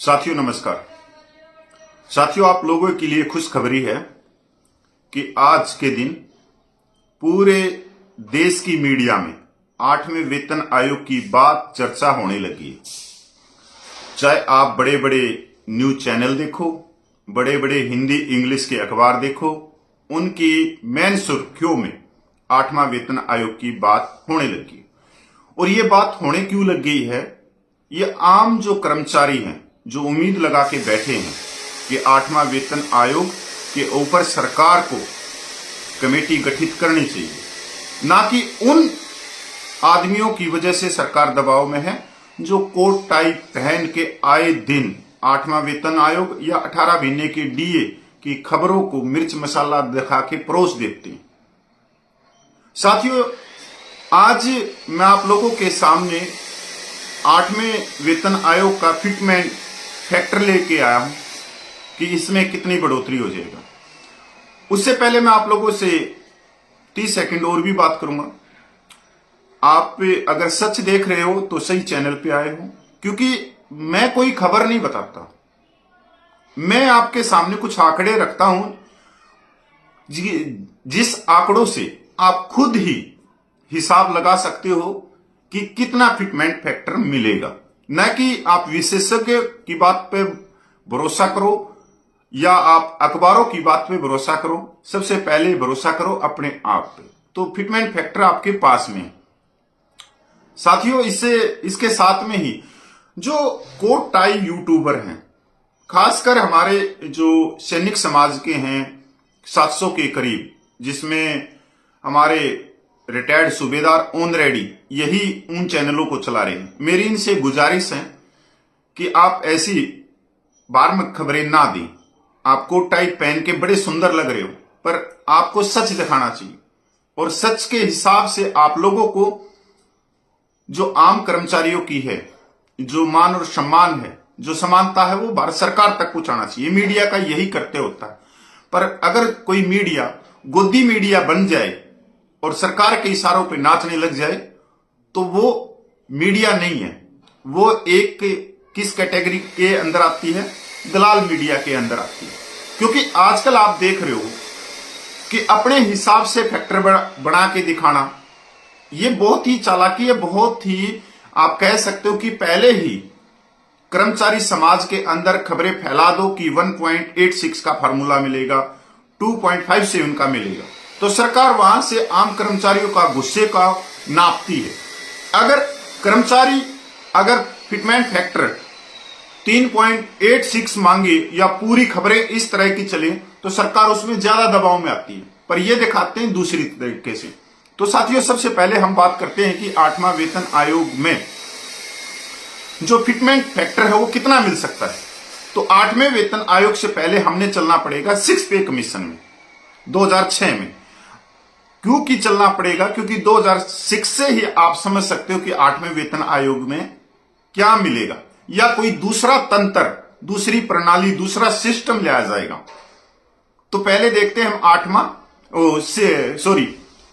साथियों नमस्कार। साथियों, आप लोगों के लिए खुशखबरी है कि आज के दिन पूरे देश की मीडिया में 8वें वेतन आयोग की बात चर्चा होने लगी है। चाहे आप बड़े बड़े न्यूज चैनल देखो, बड़े बड़े हिंदी इंग्लिश के अखबार देखो, उनकी मेन सुर्खियों में 8वां वेतन आयोग की बात होने लगी। और ये बात होने क्यों लग गई है? ये आम जो कर्मचारी हैं, जो उम्मीद लगा के बैठे हैं कि 8वां वेतन आयोग के ऊपर सरकार को कमेटी गठित करनी चाहिए, ना कि उन आदमियों की वजह से सरकार दबाव में है जो कोट टाई पहन के आए दिन 8वां वेतन आयोग या 18 महीने के डीए की खबरों को मिर्च मसाला दिखा के परोस देते हैं। साथियों, आज मैं आप लोगों के सामने 8वें वेतन आयोग का फिटमेंट फैक्टर लेके आया हूं कि इसमें कितनी बढ़ोतरी हो जाएगा। उससे पहले मैं आप लोगों से 30 सेकंड और भी बात करूंगा। आप अगर सच देख रहे हो तो सही चैनल पे आए हो, क्योंकि मैं कोई खबर नहीं बताता, मैं आपके सामने कुछ आंकड़े रखता हूं जिस आंकड़ों से आप खुद ही हिसाब लगा सकते हो कि कितना फिटमेंट फैक्टर मिलेगा। न कि आप विशेषज्ञ की बात पे भरोसा करो या आप अखबारों की बात पे भरोसा करो। सबसे पहले भरोसा करो अपने आप पे, तो फिटमेंट फैक्टर आपके पास में है। साथियों, इसके साथ में ही जो कोट टाई यूट्यूबर हैं, खासकर हमारे जो सैनिक समाज के हैं 700 के करीब, जिसमें हमारे रिटायर्ड सूबेदार ऑन रेडी यही उन चैनलों को चला रहे हैं। मेरी इनसे गुजारिश है कि आप ऐसी बारमक खबरें ना दें। आप कोट टाई पहन के बड़े सुंदर लग रहे हो, पर आपको सच दिखाना चाहिए, और सच के हिसाब से आप लोगों को जो आम कर्मचारियों की है, जो मान और सम्मान है, जो समानता है, वो भारत सरकार तक पहुंचाना चाहिए। मीडिया का यही करते होता है। पर अगर कोई मीडिया गोदी मीडिया बन जाए और सरकार के इशारों पे नाचने लग जाए तो वो मीडिया नहीं है। वो एक किस कैटेगरी के अंदर आती है? दलाल मीडिया के अंदर आती है। क्योंकि आजकल आप देख रहे हो कि अपने हिसाब से फैक्टर बना के दिखाना, ये बहुत ही चालाकी है, बहुत ही आप कह सकते हो कि पहले ही कर्मचारी समाज के अंदर खबरें फैला दो कि 1.86 का फार्मूला मिलेगा, 2.57 का मिलेगा, तो सरकार वहां से आम कर्मचारियों का गुस्से का नापती है। अगर कर्मचारी अगर फिटमेंट फैक्टर 3.86 मांगे या पूरी खबरें इस तरह की चले तो सरकार उसमें ज्यादा दबाव में आती है, पर ये दिखाते हैं दूसरी तरीके से। तो साथियों, सबसे पहले हम बात करते हैं कि 8वां वेतन आयोग में जो फिटमेंट फैक्टर है वो कितना मिल सकता है। तो 8वें वेतन आयोग से पहले हमने चलना पड़ेगा 6 पे कमीशन में 2006 में। क्योंकि चलना पड़ेगा? क्योंकि 2006 से ही आप समझ सकते हो कि 8वें वेतन आयोग में क्या मिलेगा, या कोई दूसरा तंत्र, दूसरी प्रणाली, दूसरा सिस्टम लाया जाएगा। तो पहले देखते हैं हम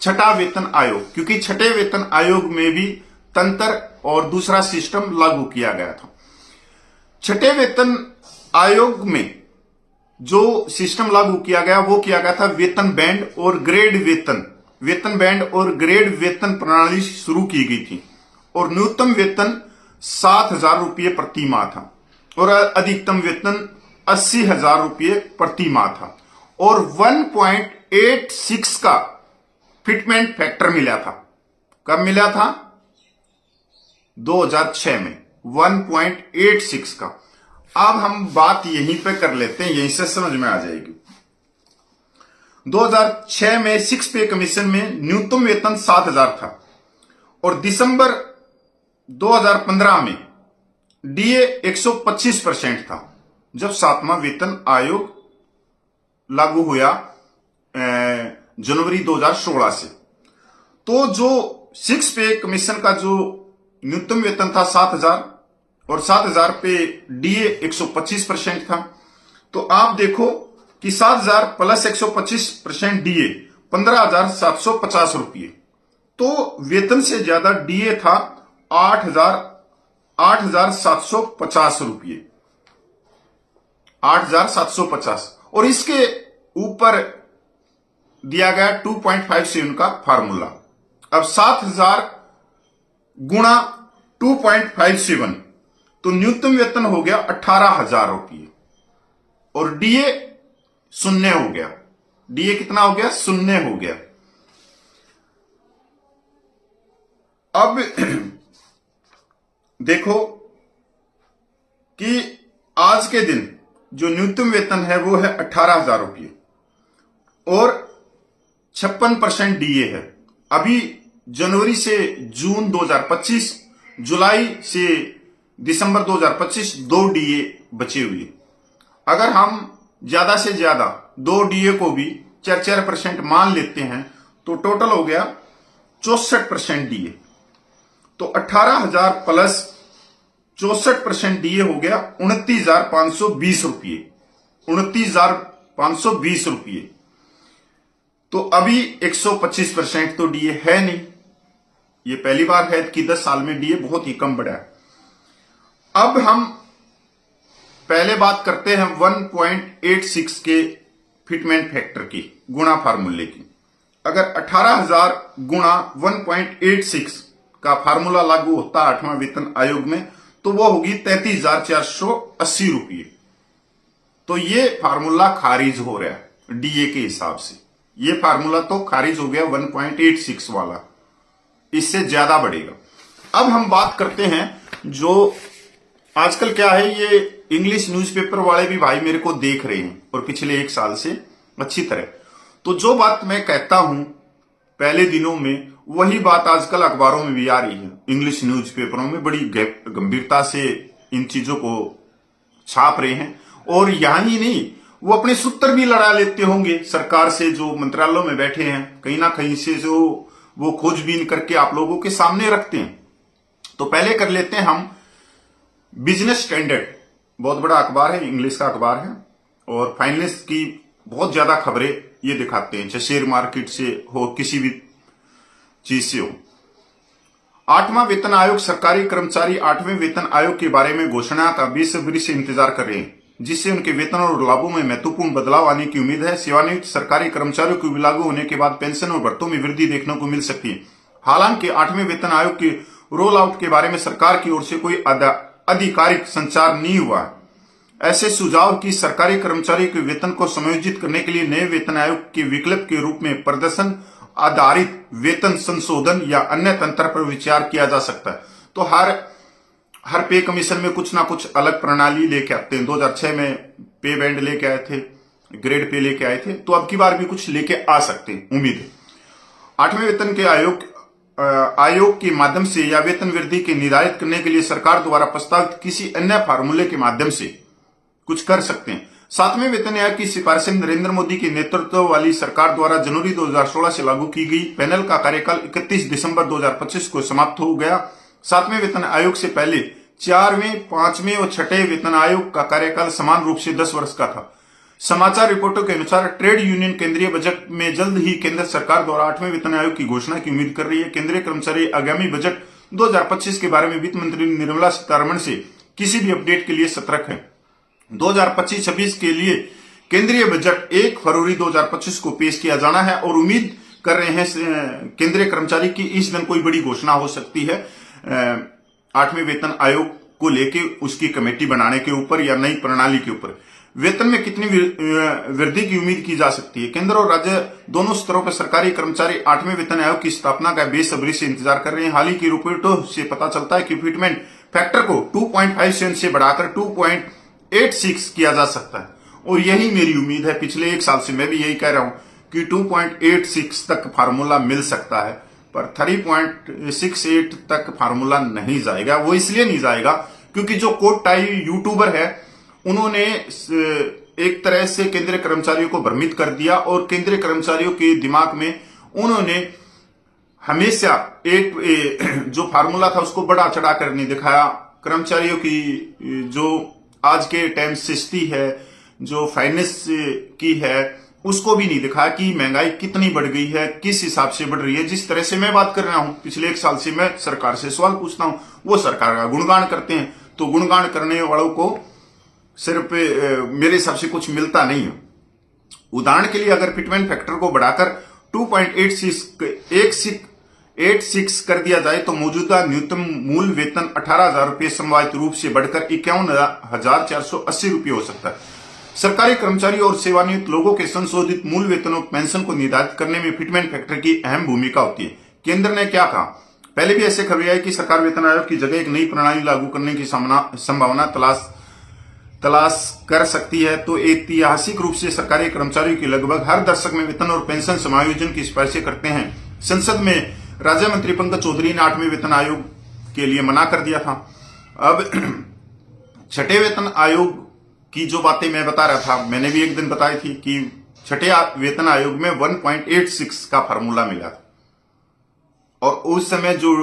छठा वेतन आयोग, क्योंकि छठे वेतन आयोग में भी तंत्र और दूसरा सिस्टम लागू किया गया था। छठे वेतन आयोग में जो सिस्टम लागू किया गया वो किया गया था वेतन बैंड और ग्रेड वेतन बैंड और ग्रेड वेतन प्रणाली शुरू की गई थी, और न्यूनतम वेतन 7,000 रुपये प्रति माह था और अधिकतम वेतन 80,000 रुपये प्रति माह था, और 1.86 का फिटमेंट फैक्टर मिला था। कब मिला था? 2006 में 1.86 का। अब हम बात यहीं पे कर लेते हैं, यहीं से समझ में आ जाएगी। 2006 में 6 पे कमीशन में न्यूनतम वेतन 7,000 था, और दिसंबर 2015 में डीए 125% था, जब 7वां वेतन आयोग लागू हुआ जनवरी 2016 से। तो जो 6 पे कमीशन का जो न्यूनतम वेतन था 7,000 और 7,000 पे डीए 125% था। तो आप देखो कि 7,000 प्लस 125% डीए 15,750 रुपये। तो वेतन से ज्यादा डीए था 8,750 रुपये। 8,750 और इसके ऊपर दिया गया 2.57 का फार्मूला। अब 7,000 गुणा 2.57 तो न्यूनतम वेतन हो गया 18,000 रुपये और डीए शून्य हो गया। डीए कितना हो गया? शून्य हो गया। अब देखो कि आज के दिन जो न्यूनतम वेतन है वो है 18,000 रुपये और 56% डीए है। अभी जनवरी से जून 2025, जुलाई से दिसंबर 2025 2 डीए बचे हुए। अगर हम ज्यादा से ज्यादा 2 डीए को भी 4% मान लेते हैं तो टोटल हो गया 64% डीए। तो 18,000 प्लस 64% डीए हो गया 29,520 रुपये। 29,520 रुपये। तो अभी 125% तो डीए है नहीं। ये पहली बार है कि 10 साल में डीए बहुत ही कम बढ़ा है। अब हम पहले बात करते हैं 1.86 के फिटमेंट फैक्टर की गुणा फार्मूले की। अगर 18,000 गुणा 1.86 का फार्मूला लागू होता 8वां वेतन आयोग में तो वो होगी 33,480 रुपये। तो ये फार्मूला खारिज हो रहा है डीए के हिसाब से। ये फार्मूला तो खारिज हो गया 1.86 वाला, इससे ज्यादा बढ़ेगा। अब हम बात करते हैं जो आजकल क्या है, ये इंग्लिश न्यूज़पेपर वाले भी भाई मेरे को देख रहे हैं और पिछले 1 साल से अच्छी तरह। तो जो बात मैं कहता हूं पहले दिनों में वही बात आजकल अखबारों में भी आ रही है। इंग्लिश न्यूज़पेपरों में बड़ी गंभीरता से इन चीजों को छाप रहे हैं और यहां ही नहीं, वो अपने सूत्र भी लड़ा लेते होंगे सरकार से, जो मंत्रालयों में बैठे हैं कहीं ना कहीं से, जो वो खोजबीन करके आप लोगों के सामने रखते हैं। तो पहले कर लेते हैं हम बिजनेस स्टैंडर्ड, बहुत बड़ा अखबार है, इंग्लिश का अखबार है और फाइनेंस की बहुत ज्यादा खबरें ये दिखाते हैं, चाहे शेयर मार्केट से हो, किसी भी चीज से हो। 8वां वेतन आयोग सरकारी कर्मचारी 8वें वेतन आयोग के बारे में घोषणा का बेसब्री से इंतजार कर रहे हैं, जिससे उनके वेतन और लाभों में महत्वपूर्ण बदलाव आने की उम्मीद है। सेवानिवृत्त सरकारी कर्मचारियों को लागू होने के बाद पेंशन और भत्तों में वृद्धि देखने को मिल सकती है। हालांकि 8वें वेतन आयोग के रोल आउट के बारे में सरकार की ओर से कोई आधिकारिक संचार नहीं हुआ है। ऐसे सुझाव की सरकारी कर्मचारियों के वेतन को समायोजित करने के लिए नए वेतन आयोग के विकल्प के रूप में प्रदर्शन आधारित वेतन संशोधन या अन्य तंत्र पर विचार किया जा सकता है। तो हर पे कमीशन में कुछ ना कुछ अलग प्रणाली लेके आते हैं। 2006 में पे बैंड लेके आए थे, ग्रेड पे लेके आए थे, तो अब की बार भी कुछ लेके आ सकते हैं, उम्मीद है। 8वें वेतन के आयोग के माध्यम से या वेतन वृद्धि के निर्धारित करने के लिए सरकार द्वारा प्रस्तावित किसी अन्य फार्मूले के माध्यम से कुछ कर सकते हैं। 7वें वेतन आयोग की सिफारिशें नरेंद्र मोदी के नेतृत्व वाली सरकार द्वारा जनवरी 2016 से लागू की गई। पैनल का कार्यकाल 31 दिसंबर 2025 को समाप्त हो गया। 7वें वेतन आयोग से पहले 4वें, 5वें और 6वें वेतन आयोग का कार्यकाल समान रूप से 10 वर्ष का था। समाचार रिपोर्टों के अनुसार ट्रेड यूनियन केंद्रीय बजट में जल्द ही केंद्र सरकार द्वारा 8वें वेतन आयोग की घोषणा की उम्मीद कर रही है। केंद्रीय कर्मचारी आगामी बजट 2025 के बारे में वित्त मंत्री निर्मला सीतारमण से किसी भी अपडेट के लिए सतर्क है। 2025-26 के लिए केंद्रीय बजट 1 फरवरी 2025 को पेश किया जाना है और उम्मीद कर रहे हैं केंद्रीय कर्मचारी की इस दिन कोई बड़ी घोषणा हो सकती है 8वें वेतन आयोग को लेके, उसकी कमेटी बनाने के ऊपर या नई प्रणाली के ऊपर। वेतन में कितनी वृद्धि की उम्मीद की जा सकती है? केंद्र और राज्य दोनों स्तरों पर सरकारी कर्मचारी 8वें वेतन आयोग की स्थापना का बेसब्री से इंतजार कर रहे हैं। हाल ही की रिपोर्टों से पता चलता है कि फिटमेंट फैक्टर को 2.57 से बढ़ाकर 2.86 किया जा सकता है और यही मेरी उम्मीद है। पिछले 1 साल से मैं भी यही कह रहा हूं कि 2.86 तक फार्मूला मिल सकता है, पर 3.68 तक फार्मूला नहीं जाएगा। वो इसलिए नहीं जाएगा क्योंकि जो कोट टाई यूट्यूबर है उन्होंने एक तरह से केंद्रीय कर्मचारियों को भ्रमित कर दिया और केंद्रीय कर्मचारियों के दिमाग में उन्होंने हमेशा एक जो फार्मूला था उसको बढ़ा चढ़ा कर नहीं दिखाया। कर्मचारियों की जो आज के टाइम स्थिति है, जो फाइनेंस की है, उसको भी नहीं दिखाया कि महंगाई कितनी बढ़ गई है, किस हिसाब से बढ़ रही है। जिस तरह से मैं बात कर रहा हूं, पिछले 1 साल से मैं सरकार से सवाल पूछता हूं, वो सरकार का गुणगान करते हैं। तो गुणगान करने वालों को सिर्फ मेरे हिसाब से कुछ मिलता नहीं है। उदाहरण के लिए अगर फिटमेंट फैक्टर को बढ़ाकर 2.86 कर दिया जाए तो मौजूदा न्यूनतम मूल वेतन 18,000 रुपये संभावित रूप से बढ़कर 51,480 रुपये हो सकता है। सरकारी कर्मचारी और सेवानिवृत्त लोगों के संशोधित मूल वेतन और पेंशन को निर्धारित करने में फिटमेंट फैक्टर की अहम भूमिका होती है। केंद्र ने क्या कहा? पहले भी ऐसे खबरें आई कि सरकार वेतन आयोग की जगह एक नई प्रणाली लागू करने की संभावना तलाश कर सकती है। तो ऐतिहासिक रूप से सरकारी कर्मचारियों की लगभग हर दशक में वेतन और पेंशन समायोजन की सिफारिशें करते हैं। संसद में राज्य मंत्री पंकज चौधरी ने 8वें वेतन आयोग के लिए मना कर दिया था। अब 6ठे वेतन आयोग की जो बातें मैं बता रहा था, मैंने भी एक दिन बताई थी कि 6ठे वेतन आयोग में 1.86 का फार्मूला मिला था और उस समय जो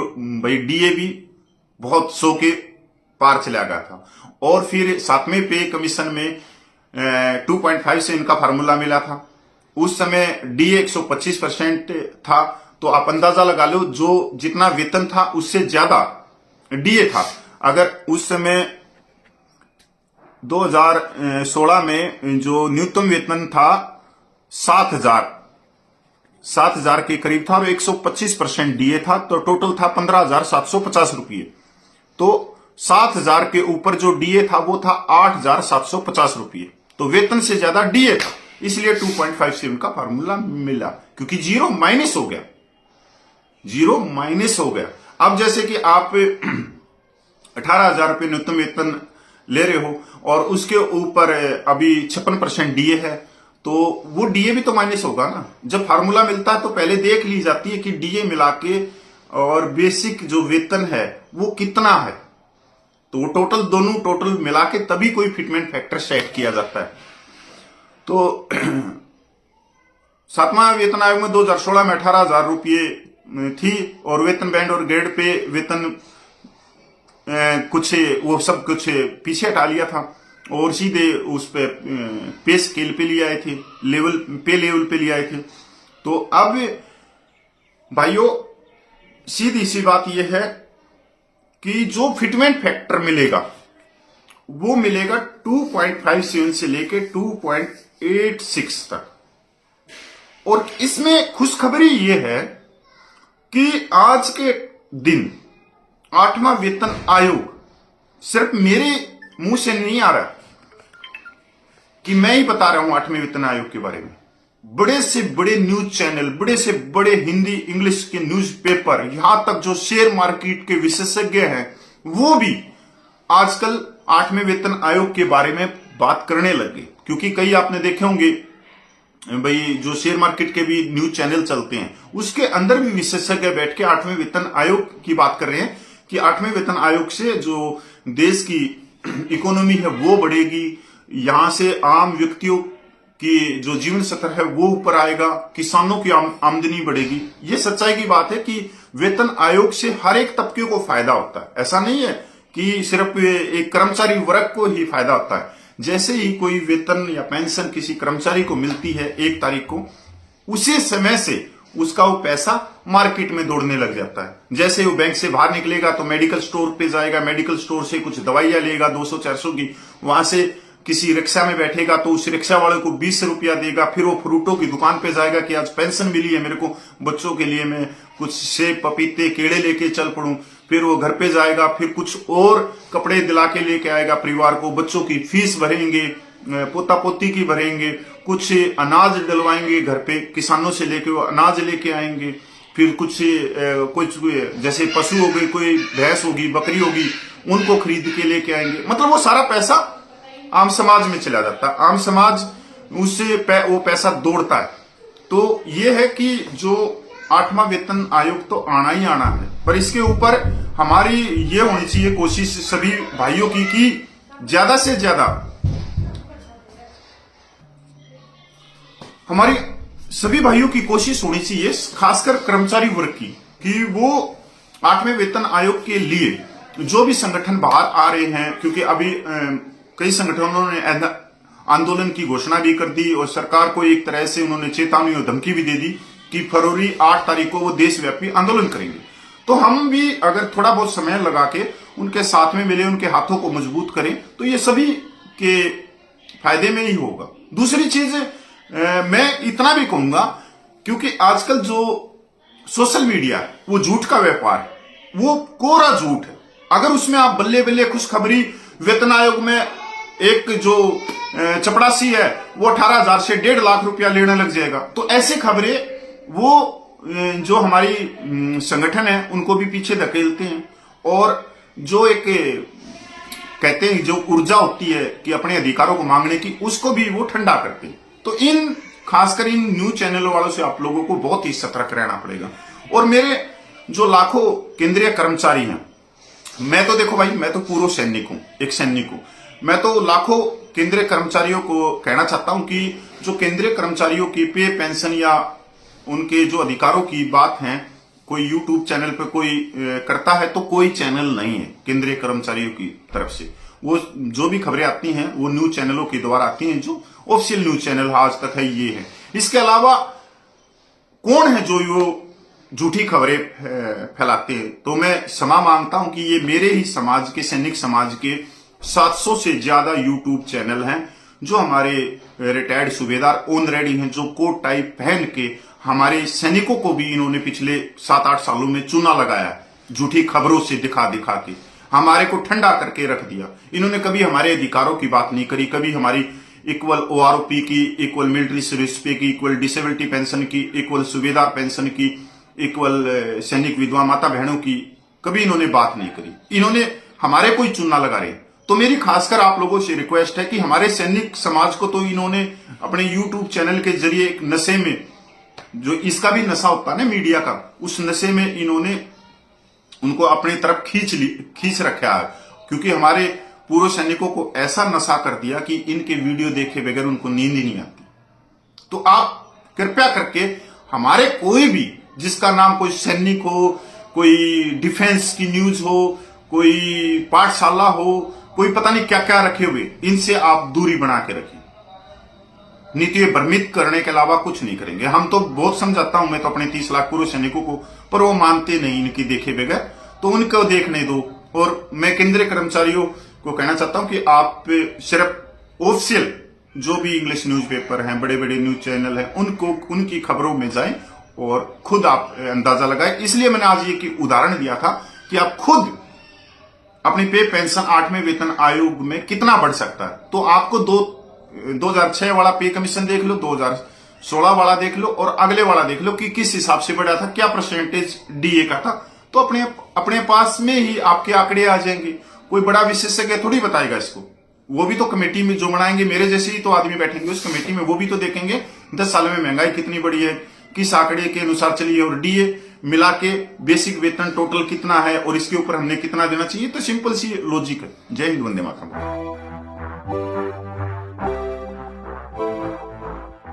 भाई डीए भी बहुत 100 के पार चला गया था। और फिर 7वें पे कमीशन में 2.5 से इनका फार्मूला मिला था। उस समय डीए 125% था, तो आप अंदाजा लगा लो जो जितना वेतन था उससे ज्यादा डीए था। अगर उस समय 2016 में जो न्यूनतम वेतन था 7,000 के करीब था और 125% डीए था, तो टोटल था 15,750 रुपये। तो 7,000 के ऊपर जो डीए था वो था 8,750 रुपये, तो वेतन से ज्यादा डीए था, इसलिए 2.5 से उनका फार्मूला मिला, क्योंकि जीरो माइनस हो गया। अब जैसे कि आप 18,000 रुपये न्यूनतम वेतन ले रहे हो और उसके ऊपर अभी 56% डीए है, तो वो डीए भी तो माइनस होगा ना। जब फार्मूला मिलता है तो पहले देख ली जाती है कि डीए मिला के और बेसिक जो वेतन है वो कितना है, तो वो दोनों टोटल मिला के तभी कोई फिटमेंट फैक्टर सेट किया जाता है। तो 7वां वेतन आयोग में 2016 में 18,000 रुपये थी और वेतन बैंड और ग्रेड पे वेतन कुछ वो सब कुछ पीछे हटा लिया था और सीधे उस पे स्केल पे ले आए थे, लेवल पे ले आए थे। तो अब भाइयों सीधी सी बात यह है कि जो फिटमेंट फैक्टर मिलेगा वो मिलेगा 2.57 से लेके 2.86 तक। और इसमें खुशखबरी यह है कि आज के दिन 8वां वेतन आयोग सिर्फ मेरे मुंह से नहीं आ रहा कि मैं ही बता रहा हूं 8वें वेतन आयोग के बारे में। बड़े से बड़े न्यूज चैनल, बड़े से बड़े हिंदी इंग्लिश के न्यूज़पेपर, यहां तक जो शेयर मार्केट के विशेषज्ञ हैं वो भी आजकल 8वें वेतन आयोग के बारे में बात करने लगे। क्योंकि कई आपने देखे होंगे भाई जो शेयर मार्केट के भी न्यूज चैनल चलते हैं उसके अंदर भी विशेषज्ञ बैठ के 8वें वेतन आयोग की बात कर रहे हैं कि 8वें वेतन आयोग से जो देश की इकोनॉमी है वो बढ़ेगी, यहां से आम व्यक्तियों की जो जीवन स्तर है वो ऊपर आएगा, किसानों की आमदनी बढ़ेगी। ये सच्चाई की बात है कि वेतन आयोग से हर एक तबके को फायदा होता है। ऐसा नहीं है कि सिर्फ एक कर्मचारी वर्ग को ही फायदा होता है। जैसे ही कोई वेतन या पेंशन किसी कर्मचारी को मिलती है 1 तारीख को, उसी समय से उसका वो पैसा मार्केट में दौड़ने लग जाता है। जैसे वो बैंक से बाहर निकलेगा तो मेडिकल स्टोर पे जाएगा, मेडिकल स्टोर से कुछ दवाइयां लेगा 200-400 की, वहां से किसी रिक्शा में बैठेगा तो उस रिक्शा वाले को 20 रुपया देगा, फिर वो फ्रूटों की दुकान पे जाएगा कि आज पेंशन मिली है मेरे को, बच्चों के लिए मैं कुछ सेब पपीते केड़े लेके चल पड़ूं। फिर वो घर पे जाएगा, फिर कुछ और कपड़े दिला के लेके आएगा परिवार को, बच्चों की फीस भरेंगे, पोता पोती की भरेंगे, कुछ अनाज डलवाएंगे घर पे, किसानों से लेके वो अनाज लेके आएंगे, फिर कुछ जैसे पशु हो गए, कोई भैंस होगी, बकरी होगी, उनको खरीद के लेके आएंगे। मतलब वो सारा पैसा आम समाज में चला जाता है, आम समाज उससे वो पैसा दौड़ता है। तो ये है कि जो 8वां वेतन आयोग तो आना ही आना है, पर इसके ऊपर हमारी ये होनी चाहिए कोशिश सभी भाइयों की कि ज्यादा से ज्यादा हमारी सभी भाइयों की कोशिश होनी चाहिए, खासकर कर्मचारी वर्ग की, कि वो 8वें वेतन आयोग के लिए जो भी संगठन बाहर आ रहे हैं, क्योंकि अभी कई संगठनों ने आंदोलन की घोषणा भी कर दी और सरकार को एक तरह से उन्होंने चेतावनी और धमकी भी दे दी कि फरवरी 8 तारीख को वो देशव्यापी आंदोलन करेंगे। तो हम भी अगर थोड़ा बहुत समय लगा के उनके साथ में मिले, उनके हाथों को मजबूत करें, तो ये सभी के फायदे में ही होगा। दूसरी चीज मैं इतना भी कहूंगा, क्योंकि आजकल जो सोशल मीडिया है वो झूठ का व्यापार है, वो कोरा झूठ है। अगर उसमें आप बल्ले बल्ले खुशखबरी, वेतन आयोग में एक जो चपड़ासी है वो 18,000 से 1.5 लाख रुपया लेने लग जाएगा, तो ऐसी खबरें वो जो हमारी संगठन है उनको भी पीछे धकेलते हैं, और जो एक कहते हैं जो ऊर्जा होती है कि अपने अधिकारों को मांगने की, उसको भी वो ठंडा करते हैं। तो इन खासकर इन न्यूज चैनलों वालों से आप लोगों को बहुत ही सतर्क रहना पड़ेगा। और मेरे जो लाखों केंद्रीय कर्मचारी हैं, मैं तो देखो भाई, मैं तो पूर्व सैनिक हूं, एक सैनिक हूं, मैं तो लाखों केंद्रीय कर्मचारियों को कहना चाहता हूं कि जो केंद्रीय कर्मचारियों की पे पेंशन या उनके जो अधिकारों की बात है, कोई यूट्यूब चैनल पे कोई करता है तो कोई चैनल नहीं है केंद्रीय कर्मचारियों की तरफ से। वो जो भी खबरें आती हैं वो न्यूज चैनलों के द्वारा आती हैं, जो ऑफिशियल न्यूज चैनल आज तक है ये है। इसके अलावा कौन है जो वो झूठी खबरें फैलाते हैं? तो मैं क्षमा मांगता हूं कि ये मेरे ही समाज के, सैनिक समाज के 700 से ज्यादा यूट्यूब चैनल हैं, जो हमारे रिटायर्ड सूबेदार ऑन रेडी हैं, जो कोट टाइप पहन के हमारे सैनिकों को भी इन्होंने पिछले 7-8 सालों में चूना लगाया, झूठी खबरों से दिखा दिखा के हमारे को ठंडा करके रख दिया। इन्होंने कभी हमारे अधिकारों की बात नहीं करी, कभी हमारी इक्वल OROP की, इक्वल मिलिट्री सर्विस पे की, इक्वल डिसेबिलिटी पेंशन की, इक्वल सूबेदार पेंशन की, इक्वल सैनिक विधवा माता बहनों की कभी इन्होंने बात नहीं करी। इन्होंने हमारे को ही चूना लगा रहे। तो मेरी खासकर आप लोगों से रिक्वेस्ट है कि हमारे सैनिक समाज को तो इन्होंने अपने यूट्यूब चैनल के जरिए एक नशे में, जो इसका भी नशा होता है ना मीडिया का, उस नशे में इन्होंने उनको अपनी तरफ खींच रखा है, क्योंकि हमारे पूर्व सैनिकों को ऐसा नशा कर दिया कि इनके वीडियो देखे बगैर उनको नींद ही नहीं आती। तो आप कृपया करके हमारे कोई भी जिसका नाम कोई सैनिक हो, कोई डिफेंस की न्यूज हो, कोई पाठशाला हो, कोई पता नहीं क्या क्या रखे हुए, इनसे आप दूरी बना के रखिए। नीति भ्रमित करने के अलावा कुछ नहीं करेंगे। हम तो बहुत समझाता हूं मैं तो अपने 30 लाख पूर्व सैनिकों को, पर वो मानते नहीं इनकी देखे बगैर, तो उनको देखने दो। और मैं केंद्रीय कर्मचारियों को कहना चाहता हूं कि आप सिर्फ ऑफिशियल जो भी इंग्लिश न्यूज़पेपर हैं, बड़े बड़े न्यूज चैनल हैं, उनको उनकी खबरों में जाएं और खुद आप अंदाजा लगाएं। इसलिए मैंने आज ये उदाहरण दिया था कि आप खुद अपनी पे पेंशन 8वें वेतन आयोग में कितना बढ़ सकता है। तो आपको 2006 वाला पे कमीशन देख लो, 2016 वाला देख लो और अगले वाला देख लो कि किस हिसाब से बढ़ा था, क्या परसेंटेज डीए का था। तो अपने पास में ही आपके आंकड़े आ जाएंगे। कोई बड़ा विशेषज्ञ थोड़ी बताएगा इसको, वो भी तो कमेटी में जो बनाएंगे, मेरे जैसे ही तो आदमी बैठेंगे उस कमेटी में, वो भी तो देखेंगे 10 साल में महंगाई कितनी बढ़ी है, किस आंकड़े के अनुसार चलिए, और डीए मिला के बेसिक वेतन टोटल कितना है और इसके ऊपर हमने कितना देना चाहिए। तो सिंपल सी लॉजिक है। जय हिंद, वंदे मातरम।